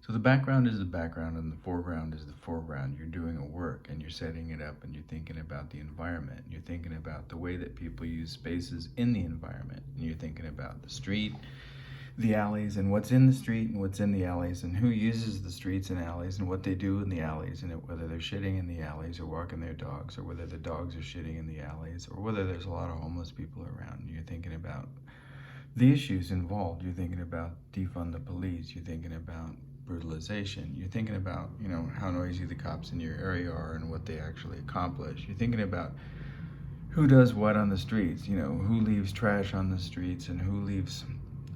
So the background is the background and the foreground is the foreground. You're doing a work and you're setting it up and you're thinking about the environment. You're thinking about the way that people use spaces in the environment. And you're thinking about the street, the alleys, and what's in the street and what's in the alleys, and who uses the streets and alleys and what they do in the alleys, and whether they're shitting in the alleys or walking their dogs, or whether the dogs are shitting in the alleys, or whether there's a lot of homeless people around. You're thinking about the issues involved. You're thinking about defund the police. You're thinking about brutalization. You're thinking about, how noisy the cops in your area are and what they actually accomplish. You're thinking about who does what on the streets, who leaves trash on the streets and who leaves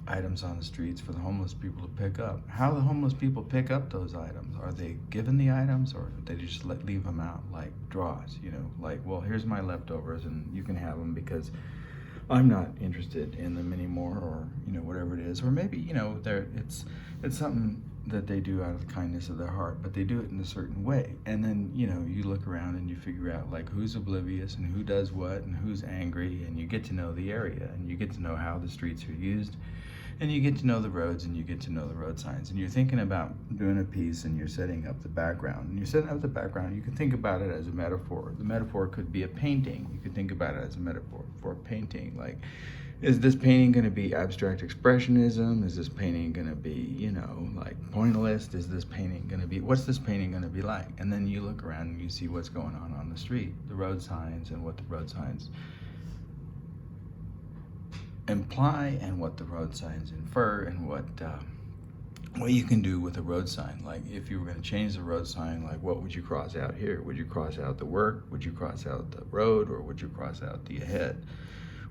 items on the streets for the homeless people to pick up. How the homeless people pick up those items. Are they given the items, or do they just leave them out like draws, like, well, here's my leftovers and you can have them because I'm not interested in them anymore, or whatever it is. Or maybe it's something that they do out of the kindness of their heart, but they do it in a certain way. And then you look around and you figure out like who's oblivious and who does what and who's angry, and you get to know the area and you get to know how the streets are used, and you get to know the roads and you get to know the road signs. And you're thinking about doing a piece and you're setting up the background. And you're setting up the background, you can think about it as a metaphor. The metaphor could be a painting. You could think about it as a metaphor for a painting. Like, is this painting going to be abstract expressionism? Is this painting going to be, like pointillist? Is this painting going to be, what's this painting going to be like? And then you look around and you see what's going on the street, the road signs and what the road signs imply and what the road signs infer, and what you can do with a road sign. Like, if you were going to change the road sign, like, what would you cross out here? Would you cross out the work? Would you cross out the road? Or would you cross out the ahead?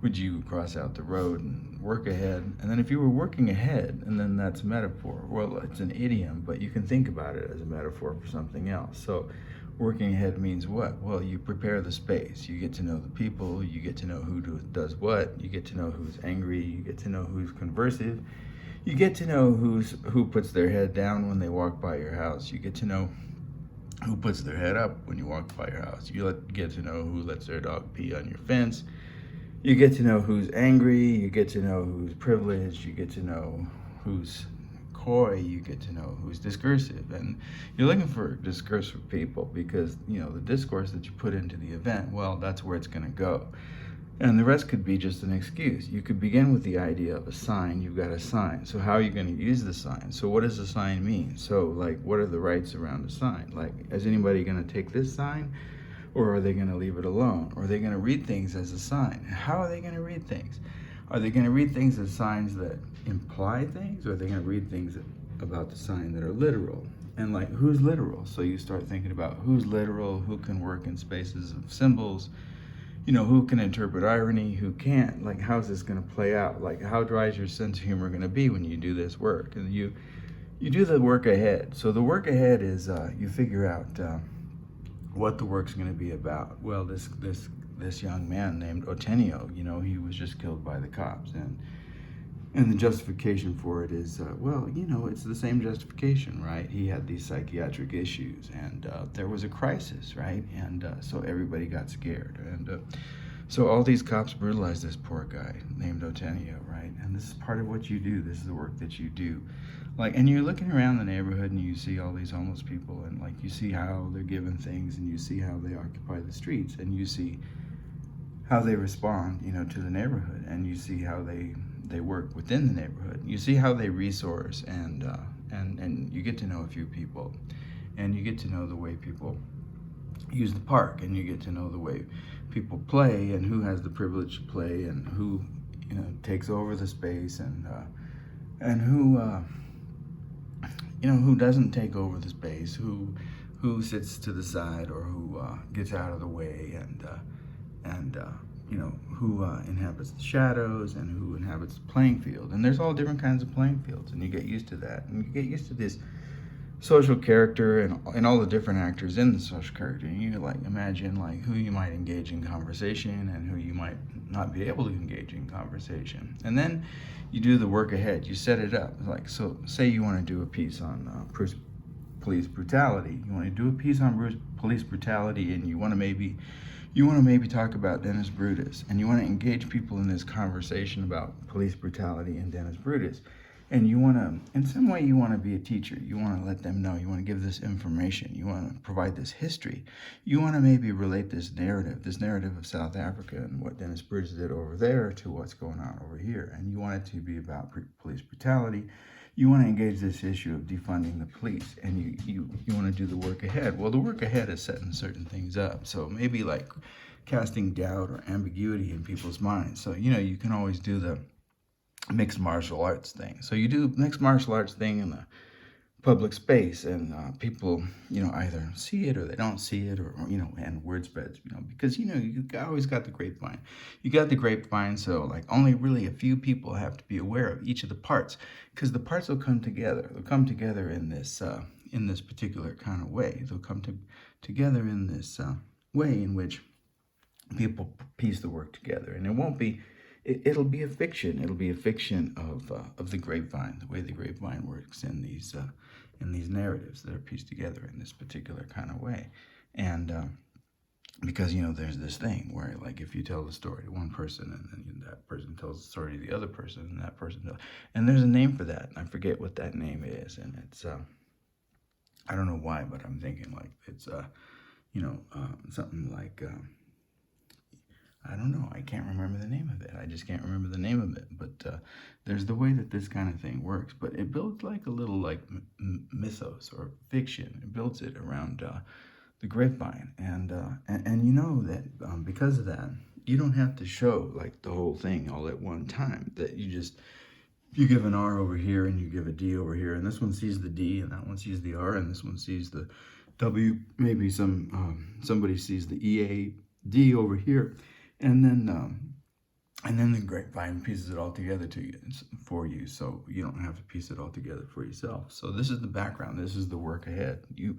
Would you cross out the road and work ahead? And then if you were working ahead, and then that's metaphor. Well, it's an idiom, but you can think about it as a metaphor for something else. So working ahead means what? Well, you prepare the space. You get to know the people. You get to know who does what. You get to know who's angry. You get to know who's conversive. You get to know who puts their head down when they walk by your house. You get to know who puts their head up when you walk by your house. You get to know who lets their dog pee on your fence. You get to know who's angry. You get to know who's privileged. You get to know who's coy. You get to know who's discursive. And you're looking for discursive people because, the discourse that you put into the event, well, that's where it's going to go. And the rest could be just an excuse. You could begin with the idea of a sign. You've got a sign. So how are you going to use the sign? So what does the sign mean? So, like, what are the rights around the sign? Like, is anybody going to take this sign? Or are they going to leave it alone? Or are they going to read things as a sign? How are they going to read things? Are they going to read things as signs that imply things? Or are they going to read things about the sign that are literal? And like, who's literal? So you start thinking about who's literal, who can work in spaces of symbols, who can interpret irony, who can't. Like, how's this going to play out? Like, how dry is your sense of humor going to be when you do this work? And you do the work ahead. So the work ahead is you figure out what the work's going to be about. Well, this young man named Otenio, he was just killed by the cops, and the justification for it is, it's the same justification, right? He had these psychiatric issues, and there was a crisis, right? And so everybody got scared, and so all these cops brutalized this poor guy named Otenio, right? And this is part of what you do. This is the work that you do. Like, and you're looking around the neighborhood and you see all these homeless people, and like, you see how they're given things, and you see how they occupy the streets, and you see how they respond, to the neighborhood, and you see how they work within the neighborhood. You see how they resource, and you get to know a few people, and you get to know the way people use the park, and you get to know the way people play, and who has the privilege to play, and who takes over the space, and who doesn't take over the space, who sits to the side, or who gets out of the way, and who inhabits the shadows, and who inhabits the playing field. And there's all different kinds of playing fields, and you get used to that, and you get used to this social character and all the different actors in the social character. And you like imagine like who you might engage in conversation and who you might not be able to engage in conversation. And then you do the work ahead. You set it up. Like, so say you want to do a piece on police brutality. You want to do a piece on police brutality, and you want to maybe talk about Dennis Brutus, and you want to engage people in this conversation about police brutality and Dennis Brutus. and you want to, in some way, you want to be a teacher. You want to let them know. You want to give this information. You want to provide this history. You want to maybe relate this narrative of South Africa and what Dennis Bridge did over there to what's going on over here. And you want it to be about police brutality. You want to engage this issue of defunding the police, and you want to do the work ahead. Well, the work ahead is setting certain things up. So maybe like casting doubt or ambiguity in people's minds. So, you can always do the mixed martial arts thing. So you do mixed martial arts thing in the public space, and people, either see it or they don't see it, or and word spreads, because you always got the grapevine. You got the grapevine, so like only really a few people have to be aware of each of the parts, because the parts will come together. They'll come together in this particular kind of way. They'll come together in this way in which people piece the work together, and it won't be. It'll be a fiction. It'll be a fiction of the grapevine, the way the grapevine works in these narratives that are pieced together in this particular kind of way. And because there's this thing where, like, if you tell the story to one person and then that person tells the story to the other person and that person tells, and there's a name for that. And I forget what that name is, and it's I don't know why, but I'm thinking like it's something like. I don't know. I can't remember the name of it. I just can't remember the name of it. But there's the way that this kind of thing works. But it builds like a little like mythos or fiction. It builds it around the grapevine, and that because of that, you don't have to show like the whole thing all at one time. That you give an R over here and you give a D over here, and this one sees the D and that one sees the R and this one sees the W. Maybe somebody sees the EAD over here. And then the grapevine pieces it all together for you, so you don't have to piece it all together for yourself. So this is the background. This is the work ahead. You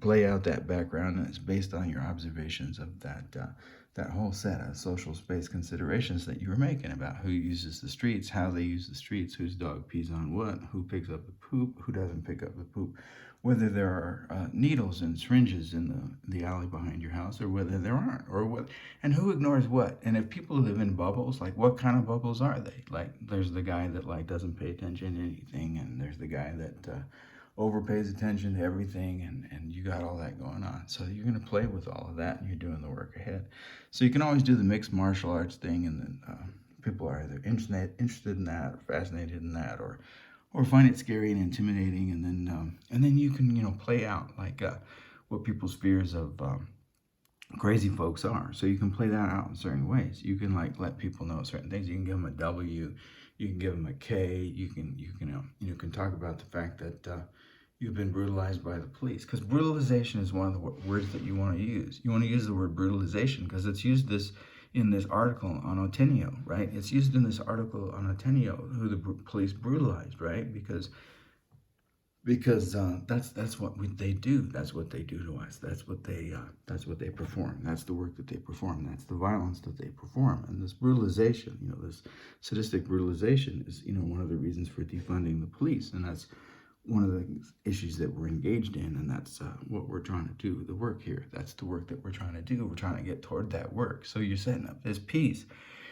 play out that background, and it's based on your observations of that whole set of social space considerations that you were making about who uses the streets, how they use the streets, whose dog pees on what, who picks up the poop, who doesn't pick up the poop, whether there are needles and syringes in the alley behind your house, or whether there aren't, or what, and who ignores what. And if people live in bubbles, like what kind of bubbles are they? Like there's the guy that like doesn't pay attention to anything, and there's the guy that overpays attention to everything, and you got all that going on. So you're going to play with all of that, and you're doing the work ahead. So you can always do the mixed martial arts thing, and then people are either interested in that, or fascinated in that, or find it scary and intimidating, and then you can play out like what people's fears of crazy folks are. So you can play that out in certain ways. You can like let people know certain things. You can give them a W, you can give them a K. You can talk about the fact that you've been brutalized by the police, because brutalization is one of the words that you want to use. You want to use the word brutalization because it's used in this article on aCiPhtTh, right? It's used in this article on aCiPhtTh, who the police brutalized, right? Because that's what they do. That's what they do to us. That's what they perform. That's the work that they perform. That's the violence that they perform. And this brutalization, this sadistic brutalization is, one of the reasons for defunding the police. And that's one of the issues that we're engaged in, and that's what we're trying to do, the work here. That's the work that we're trying to do. We're trying to get toward that work. So you're setting up this piece.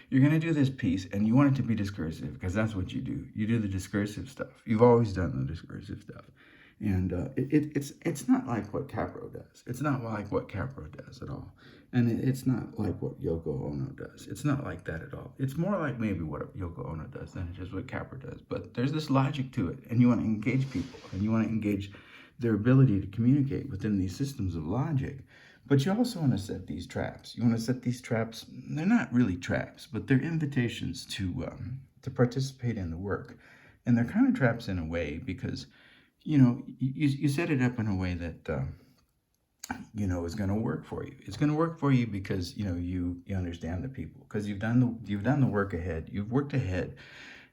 You're going to do this piece, and you want it to be discursive, because that's what you do. You do the discursive stuff. You've always done the discursive stuff. And it's not like what Capro does. It's not like what Capro does at all. And it's not like what Yoko Ono does. It's not like that at all. It's more like maybe what Yoko Ono does than just what Capro does. But there's this logic to it, and you want to engage people, and you want to engage their ability to communicate within these systems of logic. But you also want to set these traps. You want to set these traps. They're not really traps, but they're invitations to participate in the work. And they're kind of traps in a way because, you set it up in a way that, is going to work for you. It's going to work for you because, you understand the people, because you've done the work ahead. You've worked ahead,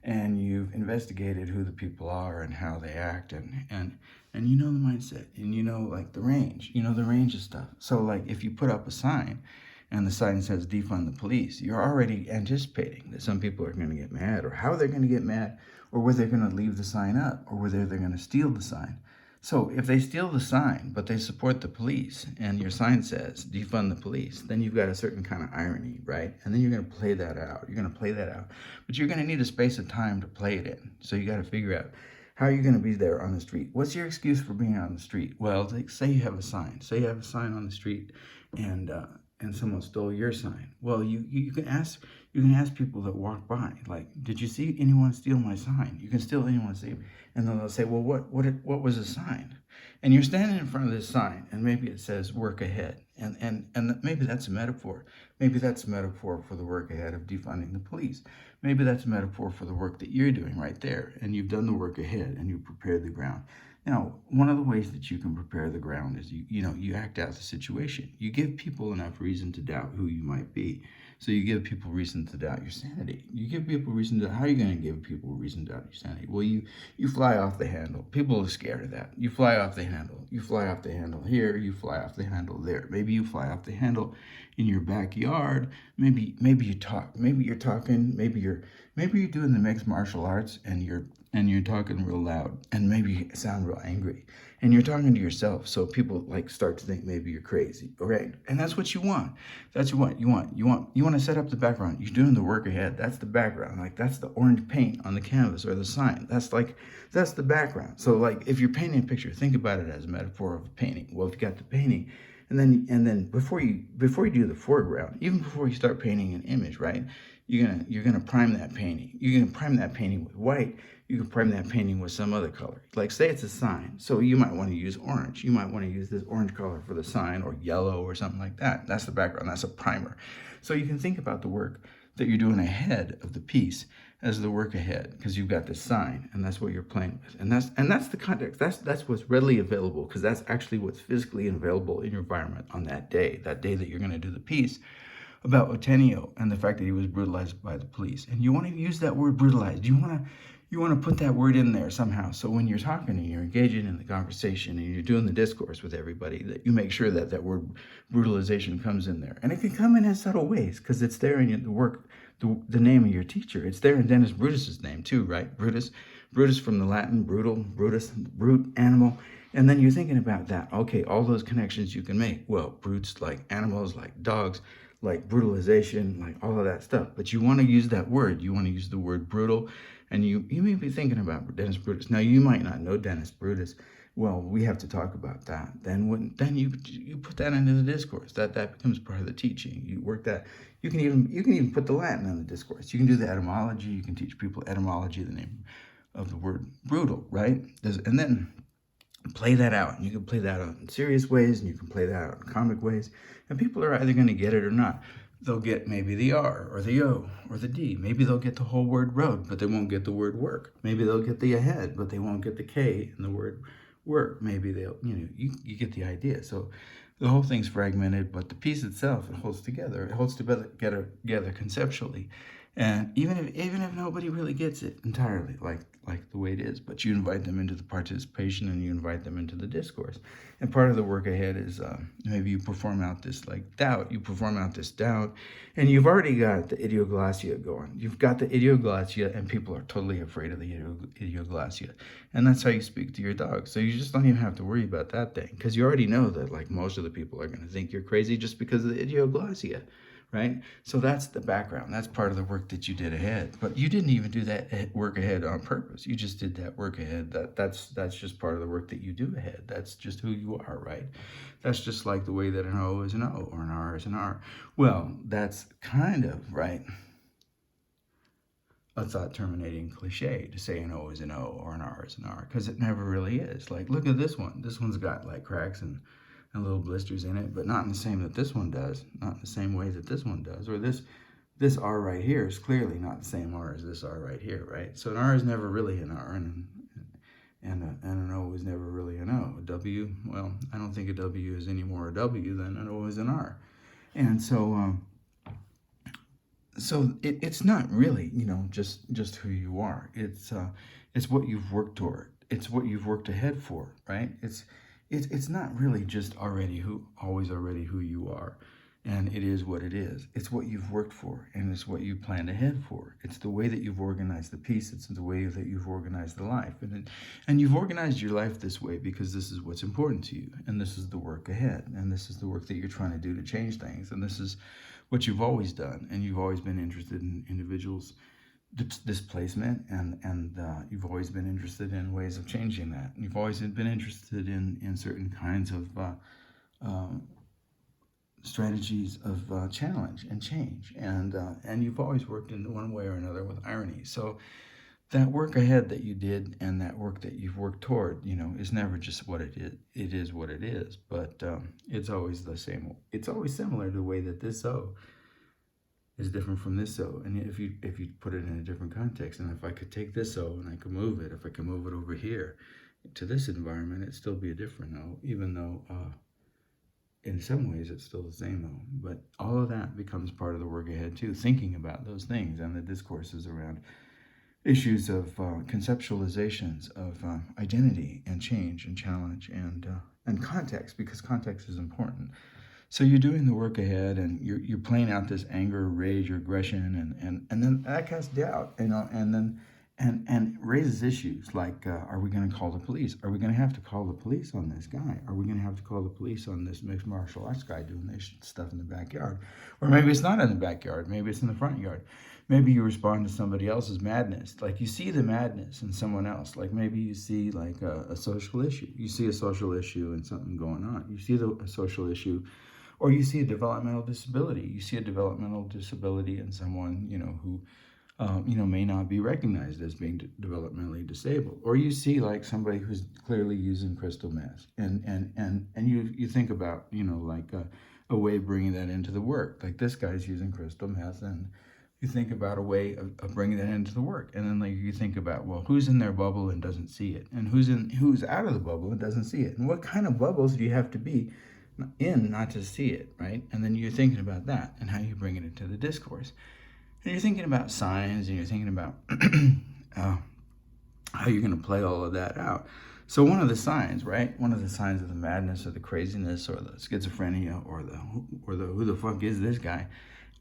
and you've investigated who the people are and how they act, and you know the mindset, and like the range, the range of stuff. So like if you put up a sign and the sign says defund the police, you're already anticipating that some people are going to get mad, or how they're going to get mad, or whether they're going to leave the sign up, or whether they're going to steal the sign. So if they steal the sign, but they support the police, and your sign says defund the police, then you've got a certain kind of irony, right? And then you're going to play that out. You're going to play that out. But you're going to need a space of time to play it in. So you got to figure out how you're going to be there on the street. What's your excuse for being on the street? Well, say you have a sign. Say you have a sign on the street, and someone stole your sign. Well, you can ask people that walk by, like, did you see anyone steal my sign? You can steal anyone's sign, and then they'll say, well, what was the sign? And you're standing in front of this sign, and maybe it says work ahead, and maybe that's a metaphor. Maybe that's a metaphor for the work ahead of defunding the police. Maybe that's a metaphor for the work that you're doing right there, and you've done the work ahead, and you've prepared the ground. Now, one of the ways that you can prepare the ground is you act out the situation. You give people enough reason to doubt who you might be. So you give people reason to doubt your sanity. You give people reason to, how are you going to give people reason to doubt your sanity? Well, you fly off the handle. People are scared of that. You fly off the handle. You fly off the handle here. You fly off the handle there. Maybe you fly off the handle in your backyard. Maybe you talk. Maybe you're talking. Maybe you're doing the mixed martial arts, and you're talking real loud, and maybe you sound real angry, and you're talking to yourself, so people like start to think maybe you're crazy, all right? And that's what you want. That's what you want. You want to set up the background. You're doing the work ahead. That's the background. Like, that's the orange paint on the canvas or the sign. That's the background. So like, if you're painting a picture, think about it as a metaphor of a painting. Well, if you got the painting, and then before you do the foreground, even before you start painting an image, right? You're gonna prime that painting. You're gonna prime that painting with white. You can prime that painting with some other color. Like, say it's a sign, so you might want to use orange. You might want to use this orange color for the sign, or yellow, or something like that. That's the background. That's a primer. So you can think about the work that you're doing ahead of the piece as the work ahead, because you've got this sign, and that's what you're playing with, and that's the context. That's what's readily available, because that's actually what's physically available in your environment on that day that you're going to do the piece about Otenio and the fact that he was brutalized by the police. And you want to use that word brutalized. You want to put that word in there somehow. So when you're talking and you're engaging in the conversation and you're doing the discourse with everybody, that you make sure that that word brutalization comes in there. And it can come in subtle ways, because it's there in the work, the name of your teacher. It's there in Dennis Brutus's name too, right? Brutus from the Latin, brutal, Brutus, brute, animal. And then you're thinking about that. Okay, all those connections you can make. Well, brutes like animals, like dogs, like brutalization, like all of that stuff. But you want to use that word. You want to use the word brutal. And you may be thinking about Dennis Brutus. Now, you might not know Dennis Brutus. Well, we have to talk about that. Then you put that into the discourse. That becomes part of the teaching. You work that. You can even put the Latin in the discourse. You can do the etymology. You can teach people etymology, the name of the word brutal, right? And then play that out. And you can play that out in serious ways, and you can play that out in comic ways. And people are either going to get it or not. They'll get maybe the R or the O or the D. Maybe they'll get the whole word road, but they won't get the word work. Maybe they'll get the ahead, but they won't get the K in the word work. Maybe they'll, you get the idea. So the whole thing's fragmented, but the piece itself, it holds together. It holds together conceptually. And even if nobody really gets it entirely, like the way it is, but you invite them into the participation, and you invite them into the discourse. And part of the work ahead is maybe you perform out this doubt. You perform out this doubt, and you've already got the idioglossia going. You've got the idioglossia, and people are totally afraid of the idioglossia. And that's how you speak to your dog. So you just don't even have to worry about that thing, because you already know that most of the people are going to think you're crazy just because of the idioglossia. Right? So that's the background. That's part of the work that you did ahead. But you didn't even do that work ahead on purpose. You just did that work ahead. That's just part of the work that you do ahead. That's just who you are, right? That's just like the way that an O is an O or an R is an R. Well, that's kind of, right, a thought-terminating cliche to say an O is an O or an R is an R, because it never really is. Like, look at this one. This one's got cracks and little blisters in it, but not in the same that this one does, not in the same way that this one does. Or this R right here is clearly not the same R as this R right here, right? So an R is never really an R, and an O is never really an O. A W, well, I don't think a W is any more a W than an O is an R. And so it's not really, just who you are. It's what you've worked toward. It's what you've worked ahead for, right? It's not really just always already who you are. And it is what it is. It's what you've worked for, and it's what you planned ahead for. It's the way that you've organized the piece. It's the way that you've organized the life. And you've organized your life this way because this is what's important to you, and this is the work ahead, and this is the work that you're trying to do to change things, and this is what you've always done, and you've always been interested in individuals' displacement, and you've always been interested in ways of changing that. And you've always been interested in certain kinds of strategies of challenge and change, and you've always worked in one way or another with irony. So that work ahead that you did, and that work that you've worked toward, is never just what it is. It is what it is, but it's always the same. It's always similar to the way that this O is different from this O. And if you put it in a different context, and if I could take this O and I could move it, if I could move it over here to this environment, it'd still be a different O, even though in some ways it's still the same O. But all of that becomes part of the work ahead too, thinking about those things, and the discourses around issues of conceptualizations of identity and change and challenge and context, because context is important. So you're doing the work ahead, and you're playing out this anger, rage, or aggression, and then that casts doubt, and raises issues like, are we going to call the police? Are we going to have to call the police on this guy? Are we going to have to call the police on this mixed martial arts guy doing this stuff in the backyard? Or maybe it's not in the backyard. Maybe it's in the front yard. Maybe you respond to somebody else's madness. Like, you see the madness in someone else. Like, maybe you see like a social issue. You see a social issue and something going on. You see a social issue, or you see a developmental disability. You see a developmental disability in someone, who may not be recognized as being developmentally disabled. Or you see like somebody who's clearly using crystal meth, and you think about, like a way of bringing that into the work. Like, this guy's using crystal meth, and you think about a way of bringing that into the work. And then like you think about, well, who's in their bubble and doesn't see it, and who's out of the bubble and doesn't see it, and what kind of bubbles do you have to be in not to see it, right? And then you're thinking about that and how you bring it into the discourse. And you're thinking about signs, and you're thinking about how you're going to play all of that out. So one of the signs, right? One of the signs of the madness or the craziness or the schizophrenia or the who the fuck is this guy,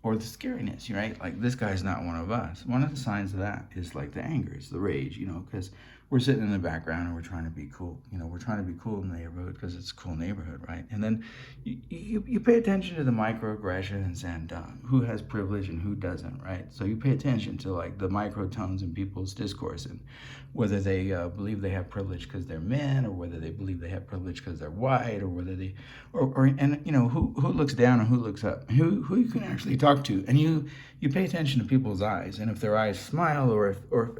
or the scariness, right? Like, this guy's not one of us. One of the signs of that is like the anger, it's the rage, because we're sitting in the background and we're trying to be cool. We're trying to be cool in the neighborhood because it's a cool neighborhood, right? And then you pay attention to the microaggressions and who has privilege and who doesn't, right? So you pay attention to like the microtones in people's discourse, and whether they believe they have privilege because they're men, or whether they believe they have privilege because they're white, or whether they, who looks down and who looks up, who you can actually talk to, and you pay attention to people's eyes, and if their eyes smile, or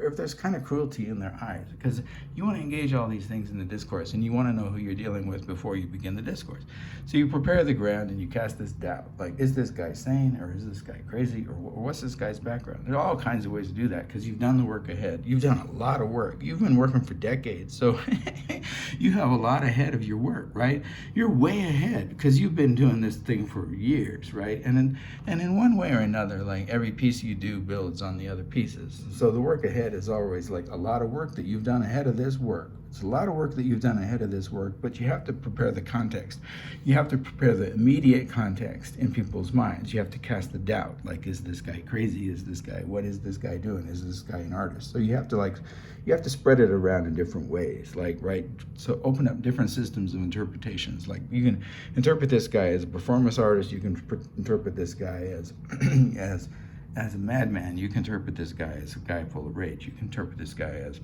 if there's kind of cruelty in their eyes, because you want to engage all these things in the discourse, and you want to know who you're dealing with before you begin the discourse. So you prepare the ground and you cast this doubt, like, is this guy sane, or is this guy crazy, or what's this guy's background? There are all kinds of ways to do that, because you've done the work ahead. You've done a lot of work. You've been working for decades, so you have a lot ahead of your work, right? You're way ahead because you've been doing this thing for years, right? And in one way or another, like, every piece you do builds on the other pieces. So the work ahead is always like a lot of work that you've done ahead of this work. It's a lot of work that you've done ahead of this work, but you have to prepare the context. You have to prepare the immediate context in people's minds. You have to cast the doubt, like, is this guy crazy? Is this guy, what is this guy doing? Is this guy an artist? So you have to spread it around in different ways, like, right? So open up different systems of interpretations. Like, you can interpret this guy as a performance artist. You can interpret this guy as as a madman. You can interpret this guy as a guy full of rage. You can interpret this guy as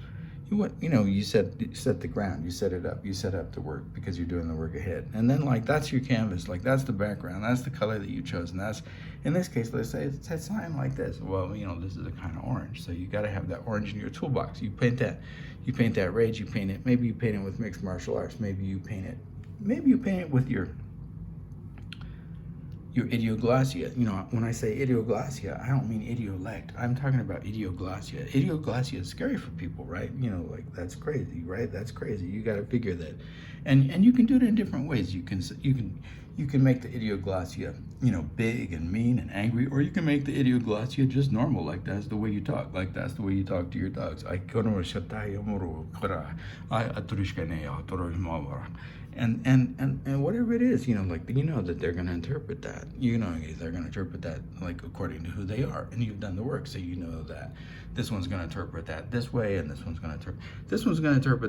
you set the ground, you set it up, you set up the work because you're doing the work ahead. And then, like, that's your canvas, like, that's the background, that's the color that you chose. And that's, in this case, let's say it's a sign like this. Well, this is a kind of orange. So you got to have that orange in your toolbox. You paint that rage, maybe you paint it with mixed martial arts. Maybe you paint it with your idioglossia. When I say idioglossia, I don't mean idiolect. I'm talking about idioglossia. Idioglossia is scary for people, right? Like, that's crazy, right? That's crazy. You got to figure that, and you can do it in different ways. You can You can make the idioglossia, big and mean and angry, or you can make the idioglossia just normal, like that's the way you talk, like that's the way you talk to your dogs. And whatever it is, like that they're gonna interpret that. They're gonna interpret that like according to who they are, and you've done the work, so you know that this one's gonna interpret that this way, and this one's gonna interpret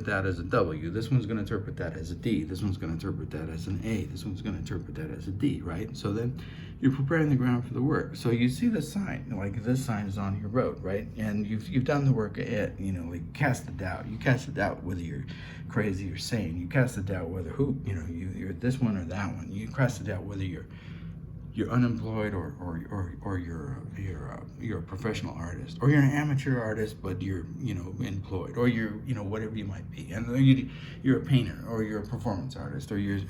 that as a W. This one's gonna interpret that as a D. This one's gonna interpret that as an A. This one's gonna interpret that as a D, right? So then you're preparing the ground for the work. So you see the sign, like this sign is on your road, right? And you've done the work ahead. Like cast the doubt. You cast the doubt whether you're crazy or sane. You cast the doubt whether you're this one or that one. You cast the doubt whether you're unemployed or you're a professional artist, or you're an amateur artist but you're employed, or you're whatever you might be, and you're a painter, or you're a performance artist, or you're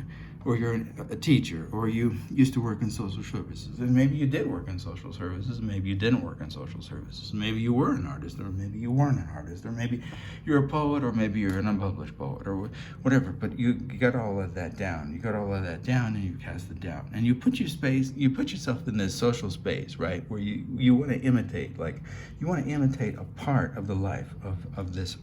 a teacher, or you used to work in social services, and maybe you did work in social services, maybe you didn't work in social services, maybe you were an artist, or maybe you weren't an artist, or maybe you're a poet, or maybe you're an unpublished poet, or whatever. But you got all of that down. And you cast the doubt, and you put yourself in this social space, right, where you want to imitate, a part of the life of this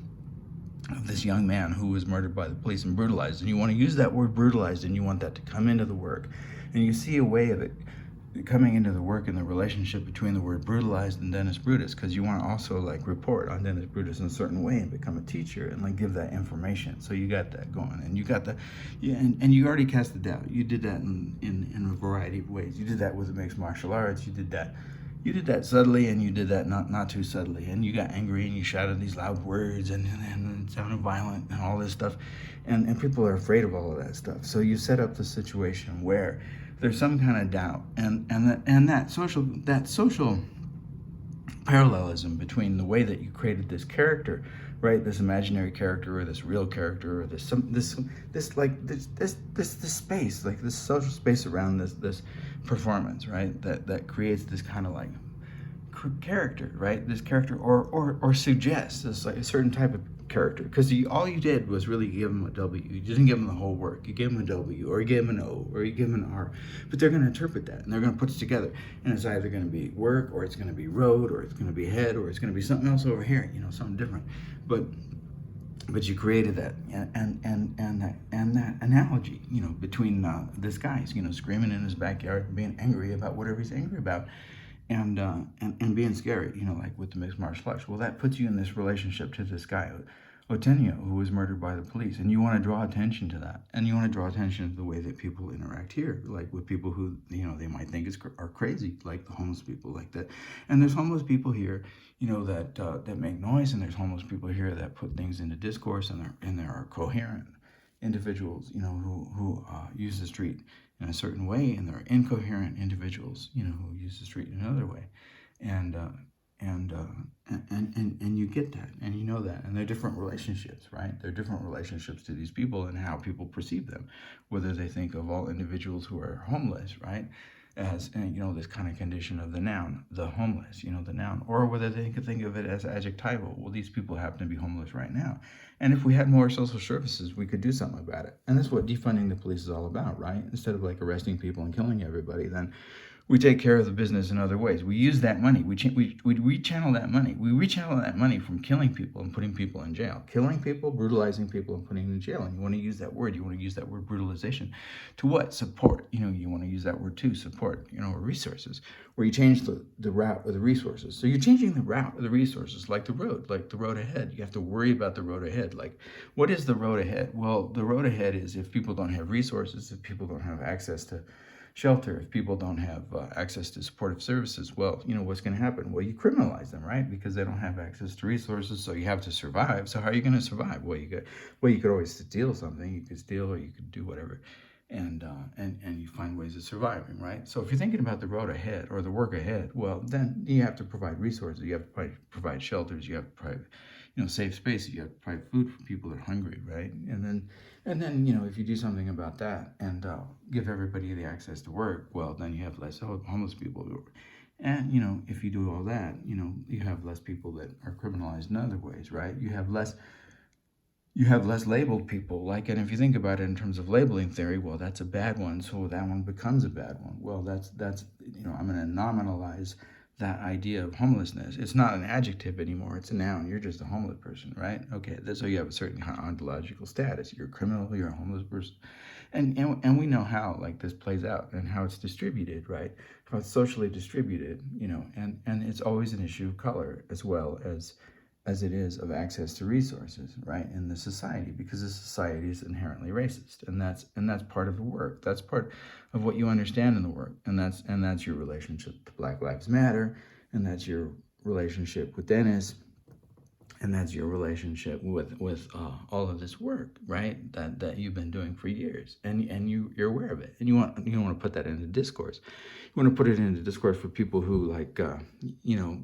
young man who was murdered by the police and brutalized, and you want to use that word brutalized, and you want that to come into the work, and you see a way of it coming into the work in the relationship between the word brutalized and Dennis Brutus, because you want to also report on Dennis Brutus in a certain way and become a teacher and give that information. So you got that going, and you got and you already cast the doubt. You did that in a variety of ways. You did that with the mixed martial arts. You did that subtly, and you did that not too subtly, and you got angry and you shouted these loud words and it sounded violent and all this stuff, and people are afraid of all of that stuff. So you set up the situation where there's some kind of doubt, and that social parallelism between the way that you created this character, right, this imaginary character, or this real character, or this space, like this social space around this performance, right, that creates this kind of character, right, this character, or suggests this a certain type of character, because all you did was really give them a W. You didn't give them the whole work. You gave them a W, or you gave them an O, or you give them an R, but they're going to interpret that, and they're going to put it together, and it's either going to be work, or it's going to be road, or it's going to be head, or it's going to be something else over here, something different, but you created that, and that analogy, between this guy, screaming in his backyard, being angry about whatever he's angry about, and being scary, with the mixed martial arts. Well, that puts you in this relationship to this guy, Otenyo, who was murdered by the police, and you want to draw attention to that, and you want to draw attention to the way that people interact here, with people who they might think are crazy, like the homeless people, like that. And there's homeless people here, that make noise, and there's homeless people here that put things into discourse, and there are coherent individuals, who use the street in a certain way, and there are incoherent individuals, who use the street in another way, and you get that, and you know that, and they're different relationships, right? They're different relationships to these people and how people perceive them, whether they think of all individuals who are homeless, right, as this kind of condition of the noun, the homeless, the noun, or whether they could think of it as adjectival. Well, these people happen to be homeless right now, and if we had more social services, we could do something about it. And that's what defunding the police is all about, right? Instead of arresting people and killing everybody, then we take care of the business in other ways. We use that money. We rechannel that money. We rechannel that money from killing people and putting people in jail. Killing people, brutalizing people, and putting them in jail. And you want to use that word. You want to use that word brutalization to what? Support. You want to use that word too, support, resources, where you change the route of the resources. So you're changing the route of the resources, like the road ahead. You have to worry about the road ahead. What is the road ahead? Well, the road ahead is if people don't have resources, if people don't have access to shelter, if people don't have access to supportive services, well, what's going to happen? Well, you criminalize them, right? Because they don't have access to resources, so you have to survive. So how are you going to survive? Well, you could always steal something. You could steal, or you could do whatever, and you find ways of surviving, right? So if you're thinking about the road ahead or the work ahead, well, then you have to provide resources. You have to provide shelters. You have to provide safe spaces. You have to provide food for people that are hungry, right? And then if you do something about that and give everybody the access to work, well, then you have less homeless people. And if you do all that, you have less people that are criminalized in other ways, right? You have less you have less labeled people. Like, and if you think about it in terms of labeling theory, well, that's a bad one, so that one becomes a bad one. Well, that's I'm going to nominalize that idea of homelessness. It's not an adjective anymore, it's a noun. You're just a homeless person, right? Okay, so you have a certain kind of ontological status. You're a criminal, you're a homeless person. And we know how like this plays out and how it's distributed, right? How it's socially distributed, and it's always an issue of color as well as it is of access to resources, right, in the society, because the society is inherently racist, and that's part of the work. That's part of what you understand in the work, and that's your relationship to Black Lives Matter, and that's your relationship with Dennis, and that's your relationship with all of this work, right? That you've been doing for years, and you're aware of it, and you want to put that into discourse. You want to put it into discourse for people who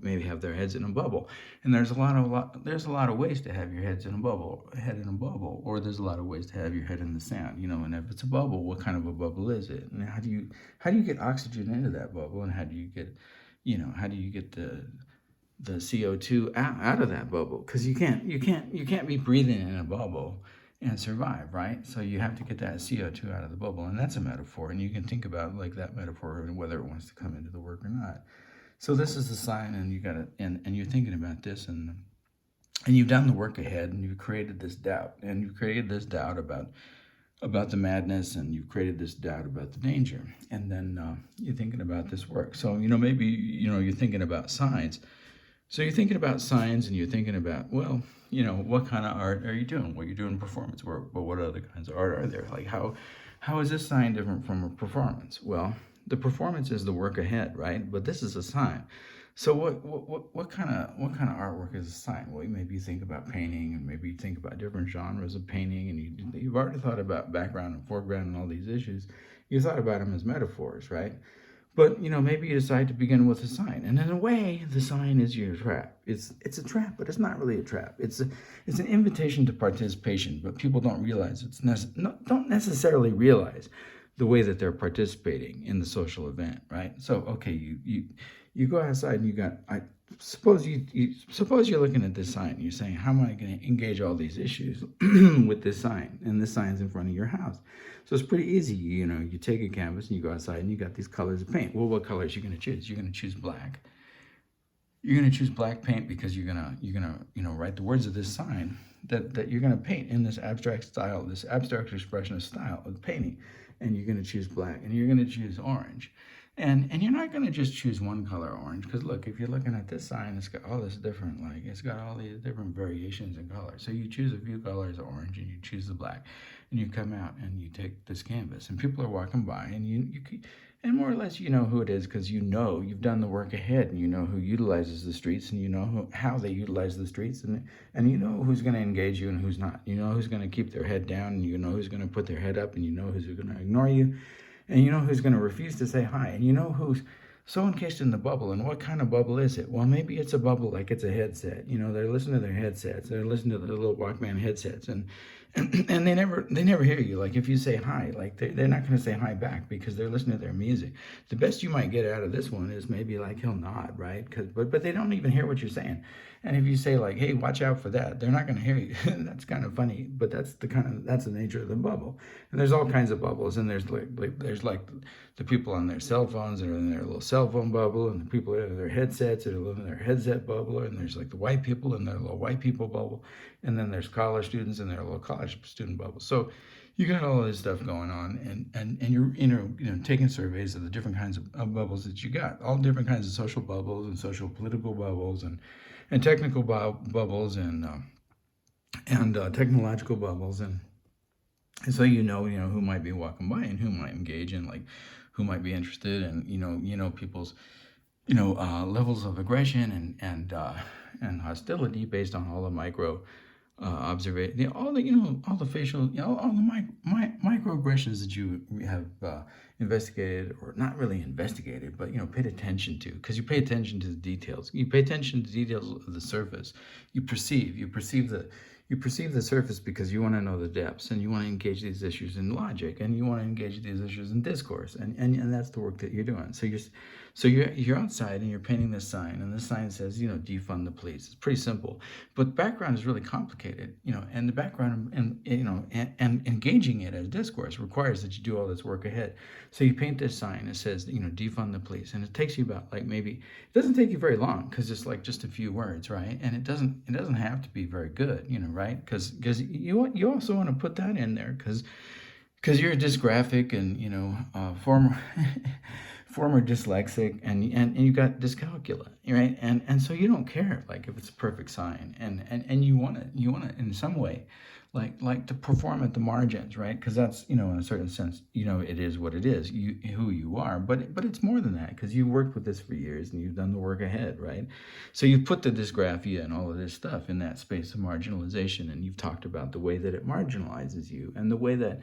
maybe have their heads in a bubble. And there's a lot of ways to have your head in a bubble, or there's a lot of ways to have your head in the sand. And if it's a bubble, what kind of a bubble is it? And how do you get oxygen into that bubble, and how do you get the CO2 out of that bubble? Because you can't be breathing in a bubble and survive, right? So you have to get that CO2 out of the bubble, and that's a metaphor, and you can think about like that metaphor and whether it wants to come into the work or not. So this is the sign, and you got to, and you're thinking about this, and you've done the work ahead, and you've created this doubt, about the madness, and you've created this doubt about the danger, and then you're thinking about this work. So maybe you're thinking about signs. So you're thinking about signs, and you're thinking about, well, what kind of art are you doing? Well, you're doing performance work, but what other kinds of art are there? Like, how is this sign different from a performance? Well, the performance is the work ahead, right? But this is a sign. So what kind of artwork is a sign? Well, maybe you think about painting, and maybe you think about different genres of painting, and you've already thought about background and foreground and all these issues. You thought about them as metaphors, right? But maybe you decide to begin with a sign, and in a way, the sign is your trap. It's a trap, but it's not really a trap. It's an invitation to participation, but people don't necessarily realize the way that they're participating in the social event, right? So okay, you go outside, and suppose you're looking at this sign, and you're saying, how am I going to engage all these issues with this sign? And this sign's in front of your house. So it's pretty easy. You take a canvas and you go outside, and you got these colors of paint. Well, what colors are you going to choose? You're going to choose black. You're going to choose black paint because you're gonna write the words of this sign that you're going to paint in this abstract style, this abstract expressionist style of painting. And you're going to choose black, and you're going to choose orange. And you're not going to just choose one color orange, because look, if you're looking at this sign, it's got all this different, it's got all these different variations in color. So you choose a few colors of orange, and you choose the black, and you come out and you take this canvas, and people are walking by, and and more or less you know who it is, because you've done the work ahead, and you know who utilizes the streets, and you know how they utilize the streets, and you know who's going to engage you and who's not. You know who's going to keep their head down, and you know who's going to put their head up, and you know who's going to ignore you. And you know who's going to refuse to say hi. And you know who's so encased in the bubble. And what kind of bubble is it? Well, maybe it's a bubble like it's a headset. They're listening to their headsets. They're listening to their little Walkman headsets. And they never hear you. Like if you say hi, like they're not going to say hi back because they're listening to their music. The best you might get out of this one is maybe like he'll nod, right? But they don't even hear what you're saying. And if you say like, hey, watch out for that, they're not going to hear you. That's kind of funny, but that's the nature of the bubble. And there's all kinds of bubbles, and there's the people on their cell phones that are in their little cell phone bubble, and the people that are in their headsets that are living in their headset bubble, and there's like the white people in their little white people bubble, and then there's college students in their little college student bubble. So you got all this stuff going on, and you're taking surveys of the different kinds of bubbles that you got, all different kinds of social bubbles and social political bubbles and technical bubbles and technological bubbles, and so you know who might be walking by and who might engage and like who might be interested, and people's levels of aggression and hostility based on all the micro observation, all the facial, all the microaggressions that you have investigated, or not really investigated, but paid attention to, because you pay attention to the details. You pay attention to the details of the surface. You perceive the surface because you want to know the depths, and you want to engage these issues in logic, and you want to engage these issues in discourse, and that's the work that you're doing. So you're outside and you're painting this sign, and this sign says, defund the police. It's pretty simple, but the background is really complicated, and the background and engaging it as discourse requires that you do all this work ahead. So you paint this sign. It says, defund the police, and it takes you about like maybe it doesn't take you very long because it's like just a few words, right? And it doesn't have to be very good, right? Because you also want to put that in there because you're a dysgraphic and former former dyslexic and you got dyscalculia, right? And so you don't care like if it's a perfect sign and you want it in some way like to perform at the margins, right? Because that's in a certain sense it is what it is, who you are, but it's more than that because you worked with this for years and you've done the work ahead, right? So you put the dysgraphia and all of this stuff in that space of marginalization, and you've talked about the way that it marginalizes you and the way that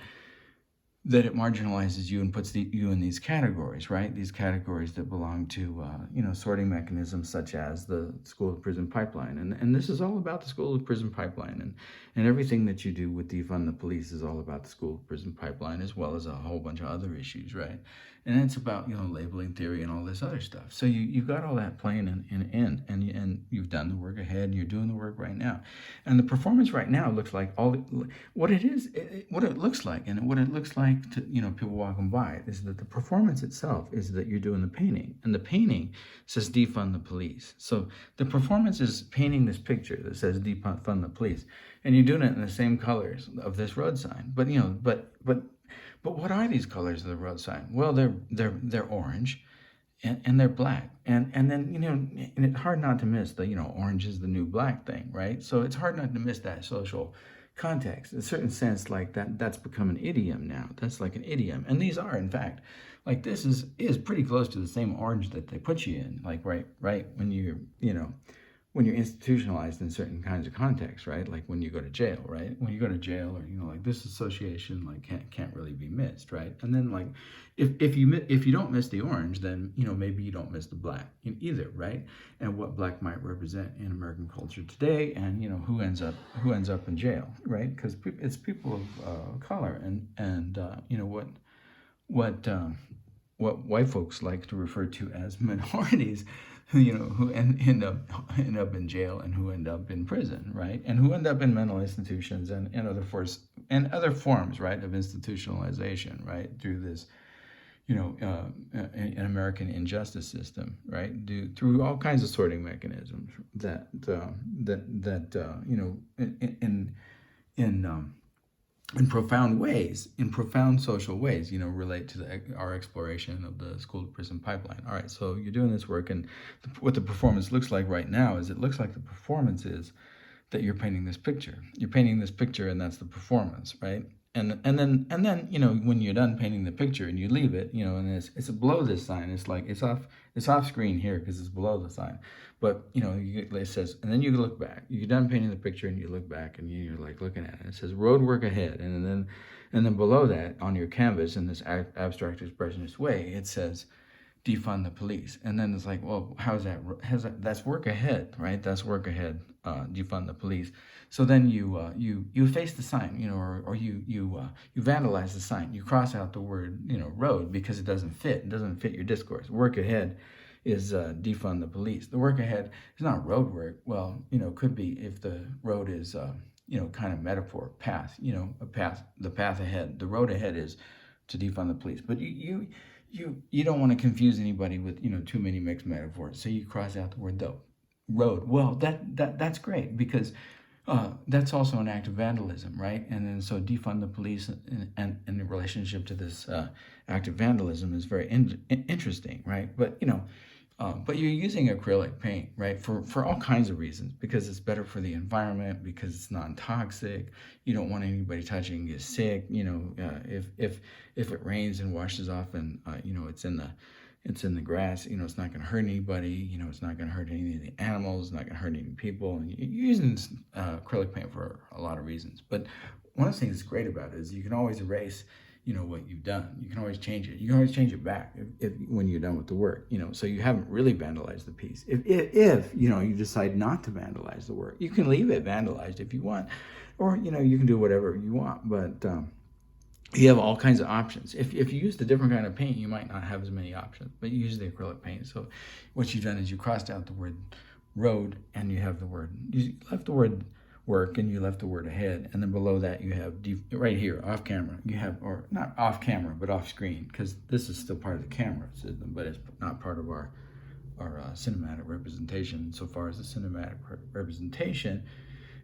it marginalizes you and puts you in these categories, right? These categories that belong to, sorting mechanisms such as the school-to-prison pipeline. And this is all about the school-to-prison pipeline. And everything that you do with Defund the Police is all about the school-to-prison pipeline, as well as a whole bunch of other issues, right? And it's about, labeling theory and all this other stuff. So you've got all that playing in, and you've done the work ahead, and you're doing the work right now. And the performance right now looks like what it is, what it looks like, and what it looks like to people walking by is that the performance itself is that you're doing the painting, and the painting says defund the police. So the performance is painting this picture that says defund the police, and you're doing it in the same colors of this road sign. But what are these colors of the road sign? Well, they're orange, and they're black, and then and it's hard not to miss the orange is the new black thing, right? So it's hard not to miss that social context. In a certain sense, like that's become an idiom now. That's like an idiom, and these are in fact like this is pretty close to the same orange that they put you in, like right when when you're institutionalized in certain kinds of contexts, right? Like when you go to jail, right? When you go to jail, or like this association, like can't really be missed, right? And then like if you don't miss the orange, then maybe you don't miss the black either, right? And what black might represent in American culture today, and who ends up in jail, right? Because it's people of color, and what white folks like to refer to as minorities, who end up in jail and who end up in prison, right? And who end up in mental institutions and other forms, right, of institutionalization, right, through this, an American injustice system, right, through all kinds of sorting mechanisms that in profound ways, in profound social ways, relate to our exploration of the school-to-prison pipeline. All right, so you're doing this work, and what the performance looks like right now is it looks like the performance is that you're painting this picture. You're painting this picture, and that's the performance, right? And then when you're done painting the picture and you leave it, and it's below this sign. It's like it's off screen here because it's below the sign. But it says, and then you look back. You're done painting the picture and you look back and you're like looking at it. It says road work ahead, and then below that on your canvas in this abstract expressionist way, it says defund the police. And then it's like, well, how's that? That's work ahead, right? That's work ahead. Defund the police. So then you face the sign, or you vandalize the sign. You cross out the word, road, because it doesn't fit. It doesn't fit your discourse. Work ahead is defund the police. The work ahead is not road work. Well, could be if the road is, kind of metaphor, path, a path, the path ahead. The road ahead is to defund the police. But you don't want to confuse anybody with, too many mixed metaphors. So you cross out the word road. Well, that's great because that's also an act of vandalism, right? And then so defund the police and the relationship to this act of vandalism is very interesting, right? But but you're using acrylic paint, right, for all kinds of reasons, because it's better for the environment, because it's non-toxic. You don't want anybody touching get sick. If it rains and washes off and it's in the grass, it's not going to hurt anybody. It's not going to hurt any of the animals. It's not going to hurt any people. And you're using acrylic paint for a lot of reasons. But one of the things that's great about it is you can always erase, what you've done. You can always change it. You can always change it back when you're done with the work. So you haven't really vandalized the piece. If you decide not to vandalize the work, you can leave it vandalized if you want, or you can do whatever you want. But you have all kinds of options. If you used a different kind of paint, you might not have as many options, but you use the acrylic paint. So what you've done is you crossed out the word road, and you left the word work, and you left the word ahead, and then below that you have right here off camera, you have, or not off camera but off screen, because this is still part of the camera system, but it's not part of our cinematic representation. So far as the cinematic representation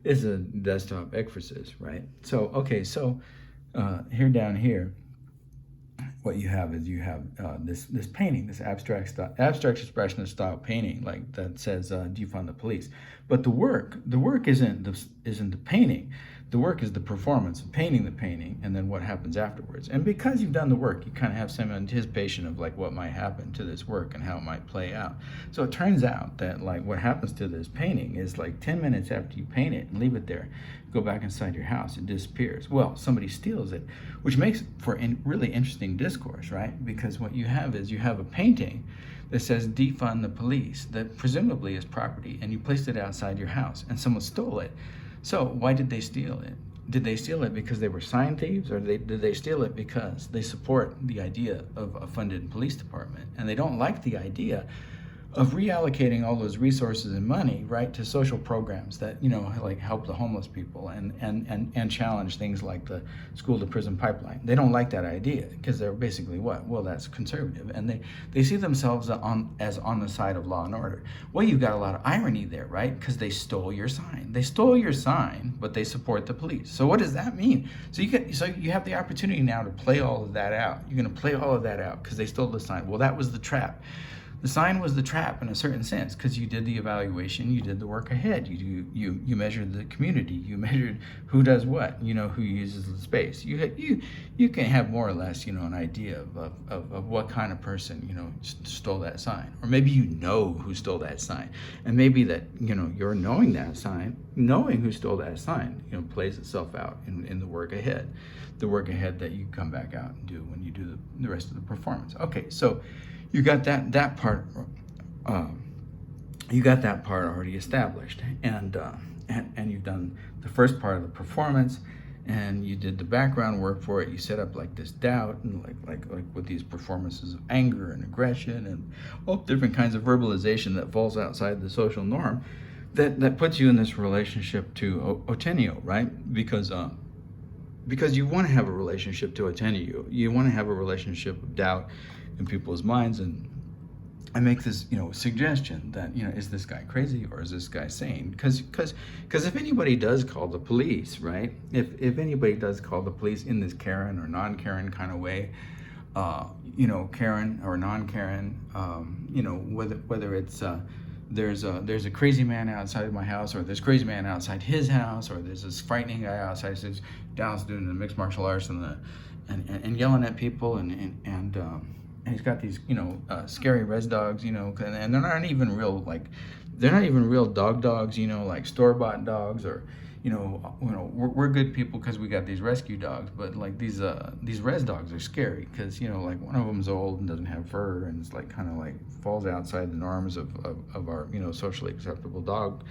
is a desktop exorcist, right? So okay, so here down here, what you have is you have this painting, this abstract expressionist style painting, like that says defund the police. But the work isn't the painting. The work is the performance of painting the painting, and then what happens afterwards. And because you've done the work, you kind of have some anticipation of like what might happen to this work and how it might play out. So it turns out that like what happens to this painting is like 10 minutes after you paint it and leave it there, go back inside your house, it disappears. Well, somebody steals it, which makes for a really interesting discourse, right? Because what you have is you have a painting that says defund the police, that presumably is property, and you placed it outside your house and someone stole it. So why did they steal it? Did they steal it because they were sign thieves, or did they steal it because they support the idea of a funded police department, and they don't like the idea of reallocating all those resources and money, right, to social programs that, you know, like help the homeless people and challenge things like the school to prison pipeline? They don't like that idea because they're basically what? Well, that's conservative, and they see themselves as on the side of law and order. Well, you've got a lot of irony there, right? Because they stole your sign. They stole your sign, but they support the police. So what does that mean? So you have the opportunity now to play all of that out. You're going to play all of that out because they stole the sign. Well, that was the trap. The sign was the trap in a certain sense, because you did the evaluation, you did the work ahead, you measured the community, you measured who does what, you know, who uses the space. You can have more or less, you know, an idea of what kind of person, you know, stole that sign, or maybe you know who stole that sign, and maybe that, you know, you're knowing that sign, knowing who stole that sign, you know, plays itself out in the work ahead that you come back out and do when you do the rest of the performance. Okay, so you got that part. You got that part already established, and you've done the first part of the performance, and you did the background work for it. You set up like this doubt, and like with these performances of anger and aggression and all different kinds of verbalization that falls outside the social norm, that puts you in this relationship to Otenio, right? Because you want to have a relationship to Otenio. You want to have a relationship of doubt in people's minds, and I make this, you know, suggestion that, you know, is this guy crazy or is this guy sane? Because if anybody does call the police, right? If anybody does call the police in this Karen or non-Karen kind of way, you know, Karen or non-Karen, you know, whether it's there's a crazy man outside my house, or there's a crazy man outside his house, or there's this frightening guy outside his Dallas doing the mixed martial arts and yelling at people, and he's got these, you know, scary res dogs, you know, and they're not even real, like, they're not even real dogs, you know, like store-bought dogs, or, you know, we're good people because we got these rescue dogs, but like these res dogs are scary because, you know, like one of them's old and doesn't have fur, and it's like kind of like falls outside the norms of our, you know, socially acceptable dog,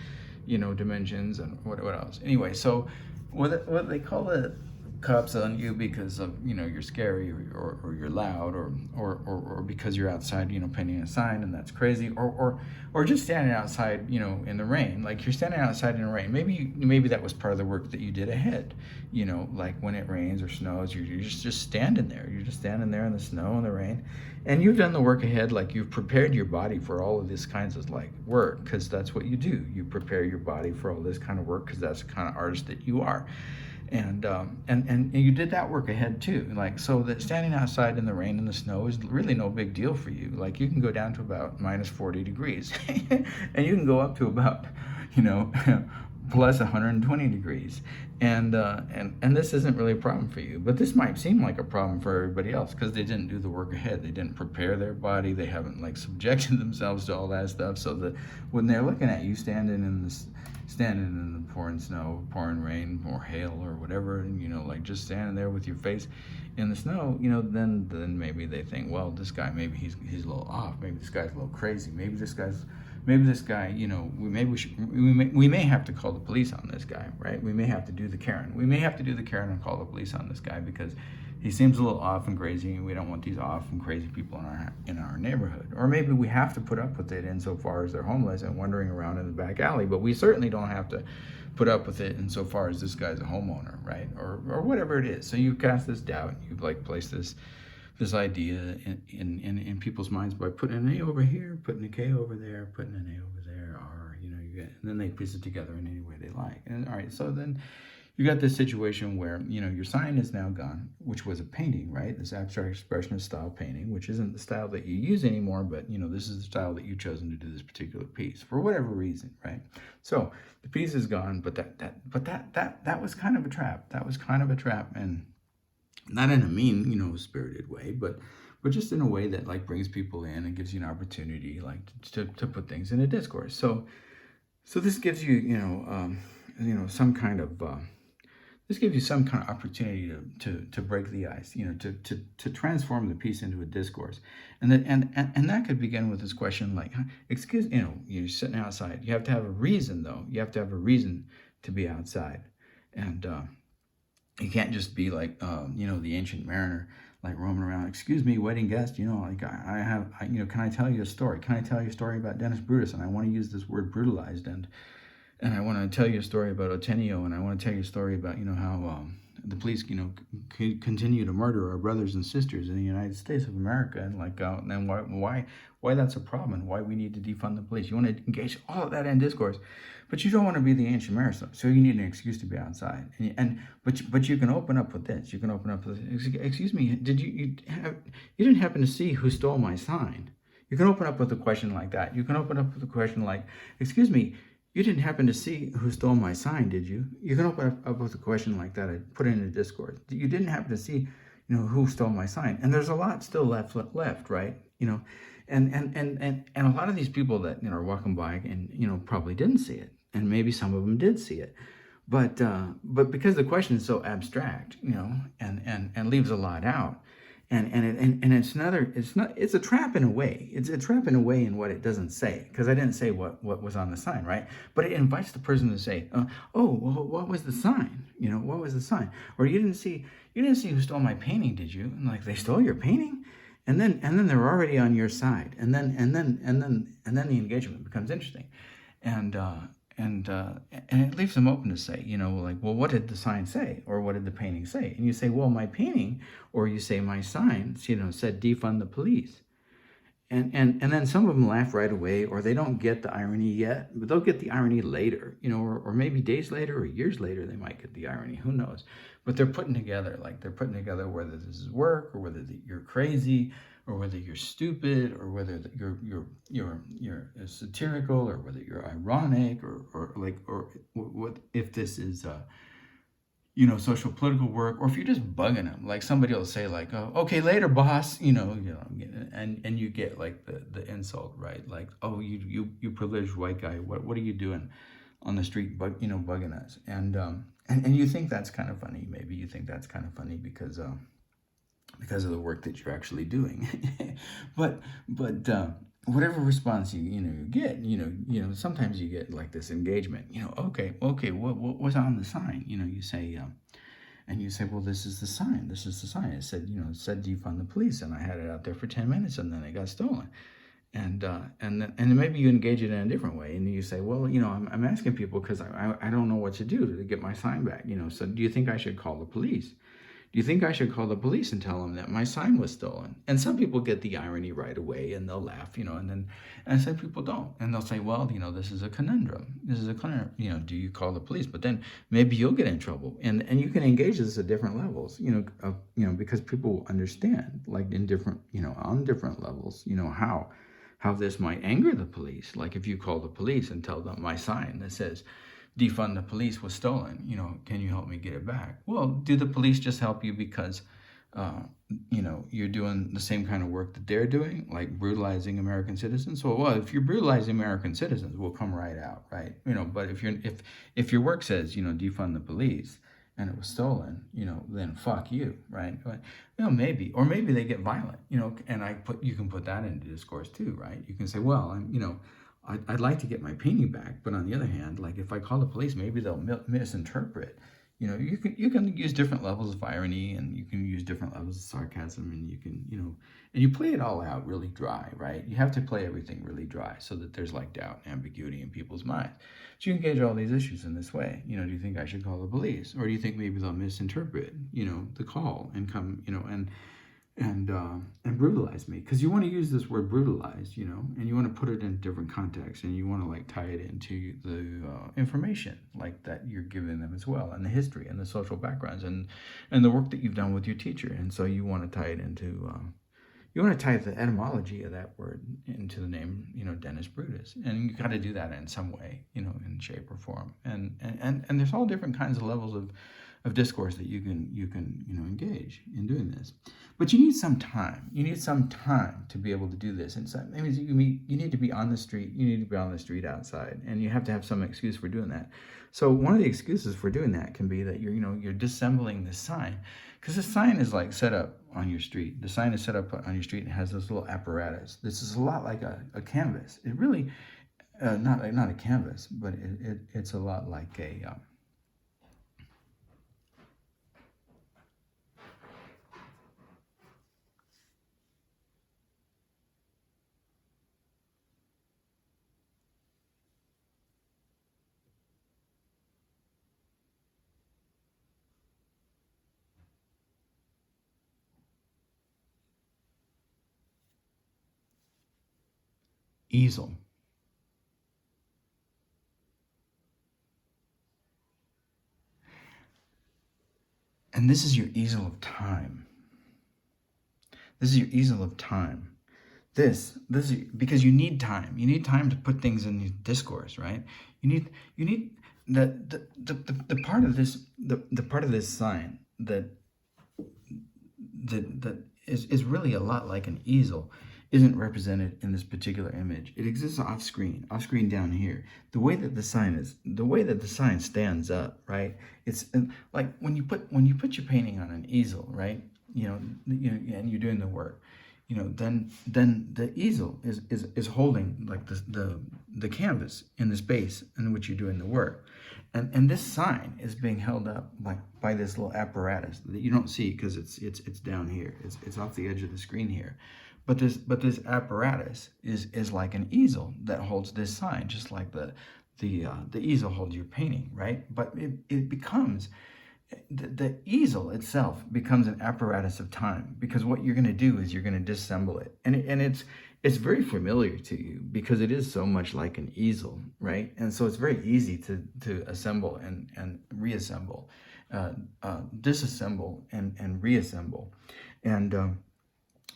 you know, dimensions, and what else. Anyway, so what they call it, cops on you because of, you know, you're scary, or you're loud, or because you're outside, you know, painting a sign, and that's crazy, or just standing outside, you know, in the rain. Like, you're standing outside in the rain. Maybe that was part of the work that you did ahead, you know, like when it rains or snows, you're just standing there. You're just standing there in the snow and the rain, and you've done the work ahead. Like, you've prepared your body for all of this kinds of like work, because that's what you do. You prepare your body for all this kind of work because that's the kind of artist that you are. And you did that work ahead too. Like, so that standing outside in the rain and the snow is really no big deal for you. Like, you can go down to about minus 40 degrees and you can go up to about, you know, plus 120 degrees. And this isn't really a problem for you, but this might seem like a problem for everybody else because they didn't do the work ahead. They didn't prepare their body. They haven't like subjected themselves to all that stuff. So that when they're looking at you standing in the pouring snow, pouring rain, or hail, or whatever, and, you know, like just standing there with your face in the snow, you know, then maybe they think, well, this guy, maybe he's a little off. Maybe this guy's a little crazy. Maybe this guy, you know, we may have to call the police on this guy, right? We may have to do the Karen. We may have to do the Karen and call the police on this guy because he seems a little off and crazy, and we don't want these off and crazy people in our neighborhood. Or maybe we have to put up with it insofar as they're homeless and wandering around in the back alley, but we certainly don't have to put up with it insofar as this guy's a homeowner, right? Or whatever it is. So you cast this doubt, you like place this idea in people's minds by putting an A over here, putting a K over there, putting an A over there, or you get, and then they piece it together in any way they like. And all right, so then you got this situation where your sign is now gone, which was a painting, right? This abstract expressionist style painting, which isn't the style that you use anymore, but this is the style that you've chosen to do this particular piece for whatever reason, right? So the piece is gone, but that was kind of a trap. That was kind of a trap, and not in a mean, spirited way, but just in a way that like brings people in and gives you an opportunity, like to put things in a discourse. So this gives you, some kind of this gives you some kind of opportunity to break the ice, to transform the piece into a discourse, and that could begin with this question like, excuse, you're sitting outside. You have to have a reason, though. You have to have a reason to be outside, and you can't just be like, the ancient mariner, like roaming around. Excuse me, wedding guest. Like can I tell you a story? Can I tell you a story about Dennis Brutus? And I want to use this word brutalized, and I want to tell you a story about Otenio, and I want to tell you a story about how the police continue to murder our brothers and sisters in the United States of America, and like and why that's a problem, and why we need to defund the police. You want to engage all of that in discourse, but you don't want to be the ancient mariner, so you need an excuse to be outside. But you can open up with this. You can open up with, excuse me, you didn't happen to see who stole my sign? You can open up with a question like that. You can open up with a question like, excuse me, you didn't happen to see who stole my sign, did you? You can open up with a question like that and put it in a discourse. You didn't happen to see, who stole my sign. And there's a lot still left, right? And a lot of these people that are walking by and probably didn't see it, and maybe some of them did see it, but because the question is so abstract, and leaves a lot out. And it's a trap in a way. It's a trap in a way in what it doesn't say, because I didn't say what was on the sign, right? But it invites the person to say, what was the sign? What was the sign? Or you didn't see who stole my painting, did you? And like, they stole your painting? And then they're already on your side. And then the engagement becomes interesting. And it leaves them open to say, like, well, what did the sign say? Or what did the painting say? And you say, well, my painting, or you say my sign, said defund the police. And then some of them laugh right away, or they don't get the irony yet, but they'll get the irony later, or maybe days later or years later, they might get the irony, who knows? But they're putting together whether this is work, or whether you're crazy, or whether you're stupid, or whether you're satirical, or whether you're ironic, or what if this is social political work, or if you're just bugging them. Like somebody will say like, oh, okay, later, boss, and you get like the insult, right? Like, oh, you privileged white guy, what are you doing on the street, bugging us? And you think that's kind of funny. Maybe you think that's kind of funny because of the work that you're actually doing. but whatever response you get, sometimes you get like this engagement, okay, what was on the sign? You say, and you say, well, this is the sign. It said, it said defund the police, and I had it out there for 10 minutes, and then it got stolen. And then maybe you engage it in a different way, and you say, well, I'm asking people because I don't know what to do to get my sign back. So do you think I should call the police? Do you think I should call the police and tell them that my sign was stolen? And some people get the irony right away, and they'll laugh, and some people don't. And they'll say, well, this is a conundrum. Do you call the police? But then maybe you'll get in trouble. And you can engage this at different levels, because people will understand, like in different, on different levels, how this might anger the police. Like if you call the police and tell them my sign that says defund the police was stolen, can you help me get it back? Well, do the police just help you because you're doing the same kind of work that they're doing, like brutalizing American citizens? Well, if you're brutalizing American citizens, we'll come right out, right? But if your work says defund the police and it was stolen, then fuck you, right? But, maybe, or maybe they get violent, and you can put that into discourse too, right? You can say, well, I'd like to get my painting back, but on the other hand, like if I call the police, maybe they'll misinterpret. You can use different levels of irony, and you can use different levels of sarcasm, and you can, and you play it all out really dry, right? You have to play everything really dry so that there's like doubt and ambiguity in people's minds. So you engage all these issues in this way. Do you think I should call the police? Or do you think maybe they'll misinterpret, the call and come, and brutalize me? Because you want to use this word brutalize, and you want to put it in different contexts, and you want to like tie it into the information like that you're giving them as well, and the history and the social backgrounds and the work that you've done with your teacher. And so you want to tie it into you want to tie the etymology of that word into the name, Dennis Brutus, and you got to do that in some way, in shape or form. And there's all different kinds of levels of discourse that you can engage in doing this. But you need some time. You need some time to be able to do this. And so that means you need to be on the street. You need to be on the street outside, and you have to have some excuse for doing that. So one of the excuses for doing that can be that you're disassembling this sign, because the sign is like set up on your street. The sign is set up on your street and has this little apparatus. This is a lot like a canvas. It really not a canvas, but it's a lot like a easel. And this is your easel of time. This is your easel of time. This is because you need time. You need time to put things in discourse, right? You need the part of this the part of this sign that is really a lot like an easel isn't represented in this particular image. It exists off screen down here. The way that the sign stands up, right? It's like when you put your painting on an easel, right? And you're doing the work, then the easel is holding like the canvas in the space in which you're doing the work. And this sign is being held up by this little apparatus that you don't see because it's down here. It's off the edge of the screen here. But this apparatus is like an easel that holds this sign, just like the easel holds your painting, right? But it becomes the easel itself becomes an apparatus of time, because what you're going to do is you're going to disassemble it, and it's very familiar to you because it is so much like an easel, right? And so it's very easy to assemble and reassemble, disassemble and reassemble, and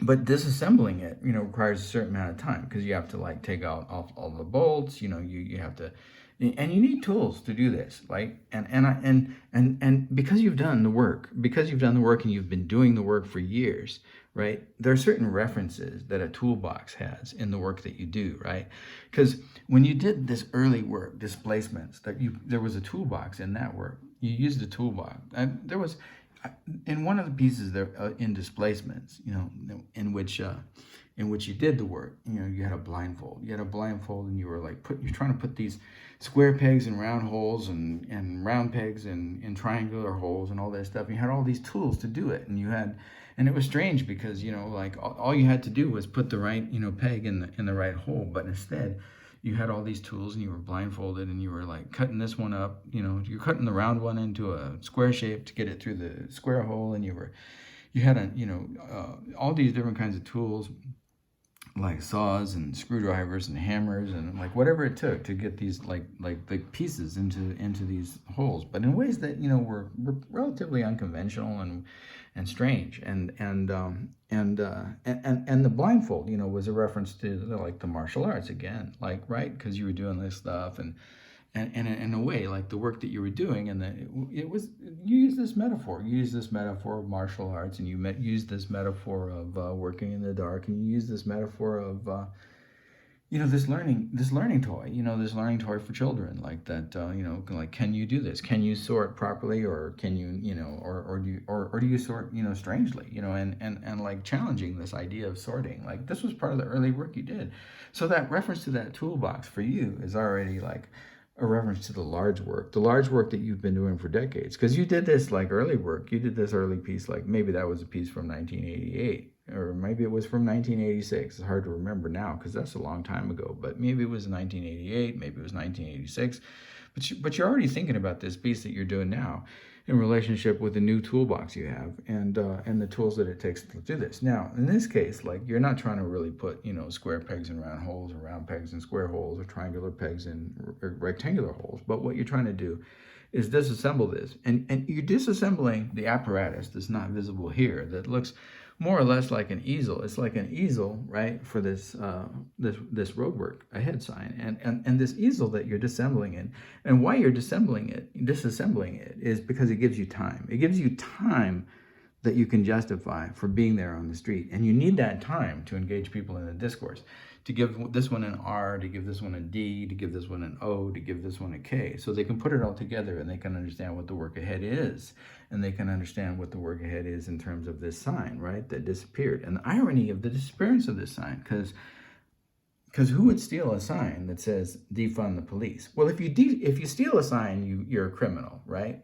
but disassembling it, requires a certain amount of time, because you have to like take out all the bolts, you have to, and you need tools to do this, right? And because you've done the work, and you've been doing the work for years, right? There are certain references that a toolbox has in the work that you do, right? Because when you did this early work, displacements, there was a toolbox in that work. You used the toolbox. There was. In one of the pieces there in displacements, in which you did the work, you had a blindfold. And you were like you're trying to put these square pegs in round holes and round pegs in triangular holes and all that stuff. And you had all these tools to do it, and it was strange because like all you had to do was put the right peg in the right hole, but instead you had all these tools and you were blindfolded and you were like cutting this one up, you're cutting the round one into a square shape to get it through the square hole, and you had all these different kinds of tools like saws and screwdrivers and hammers and like whatever it took to get these like the pieces into these holes, but in ways that were relatively unconventional and strange, and the blindfold was a reference to like the martial arts again, like, right, because you were doing this stuff and in a way like the work that you were doing, and you use this metaphor of martial arts, and you use this metaphor of working in the dark, and you use this metaphor of this learning toy for children, like that, like, can you do this? Can you sort properly, or can you, or do you sort, strangely, and like challenging this idea of sorting. Like, this was part of the early work you did. So that reference to that toolbox for you is already like a reference to the large work that you've been doing for decades. Because you did this like early work. You did this early piece, like maybe that was a piece from 1988, or maybe it was from 1986. It's hard to remember now because that's a long time ago. But maybe it was 1988, maybe it was 1986. But you're already thinking about this piece that you're doing now in relationship with the new toolbox you have and the tools that it takes to do this. Now, in this case, like you're not trying to really put, square pegs in round holes, or round pegs in square holes, or triangular pegs in rectangular holes. But what you're trying to do is disassemble this. And you're disassembling the apparatus that's not visible here, that looks more or less like an easel. It's like an easel, right, for this roadwork ahead sign, and this easel that you're disassembling it. And why you're disassembling it is because it gives you time. It gives you time that you can justify for being there on the street, and you need that time to engage people in the discourse. To give this one an R, to give this one a D, to give this one an O, to give this one a K. So they can put it all together and they can understand what the work ahead is. And they can understand what the work ahead is in terms of this sign, right, that disappeared. And the irony of the disappearance of this sign, because who would steal a sign that says defund the police? Well, if you steal a sign, you're a criminal, right?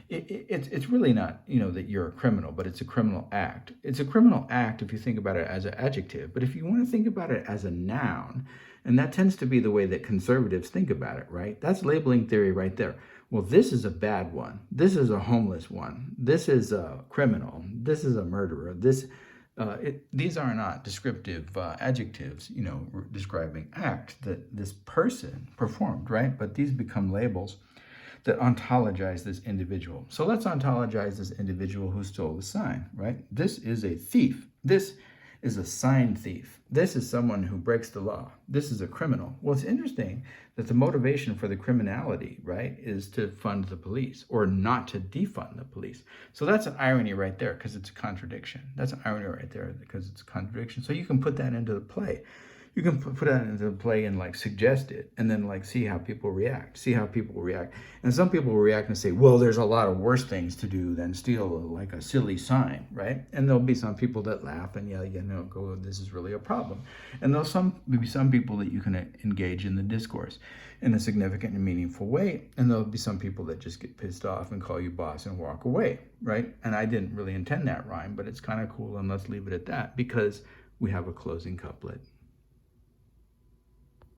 It's really not, that you're a criminal, but it's a criminal act. It's a criminal act if you think about it as an adjective. But if you want to think about it as a noun, and that tends to be the way that conservatives think about it, right? That's labeling theory right there. Well, this is a bad one. This is a homeless one. This is a criminal. This is a murderer. These are not descriptive adjectives, describing act that this person performed, right? But these become labels that ontologize this individual. So let's ontologize this individual who stole the sign, right? This is a thief. This is a sign thief. This is someone who breaks the law. This is a criminal. Well, it's interesting that the motivation for the criminality, right, is to fund the police or not to defund the police. So that's an irony right there because it's a contradiction. That's an irony right there because it's a contradiction. So you can put that into the play. You can put that into play and suggest it and then see how people react. And some people will react and say, well, there's a lot of worse things to do than steal a silly sign, right? And there'll be some people that laugh and go, this is really a problem. And there'll be some people that you can engage in the discourse in a significant and meaningful way. And there'll be some people that just get pissed off and call you boss and walk away, right? And I didn't really intend that rhyme, but it's kind of cool, and let's leave it at that because we have a closing couplet.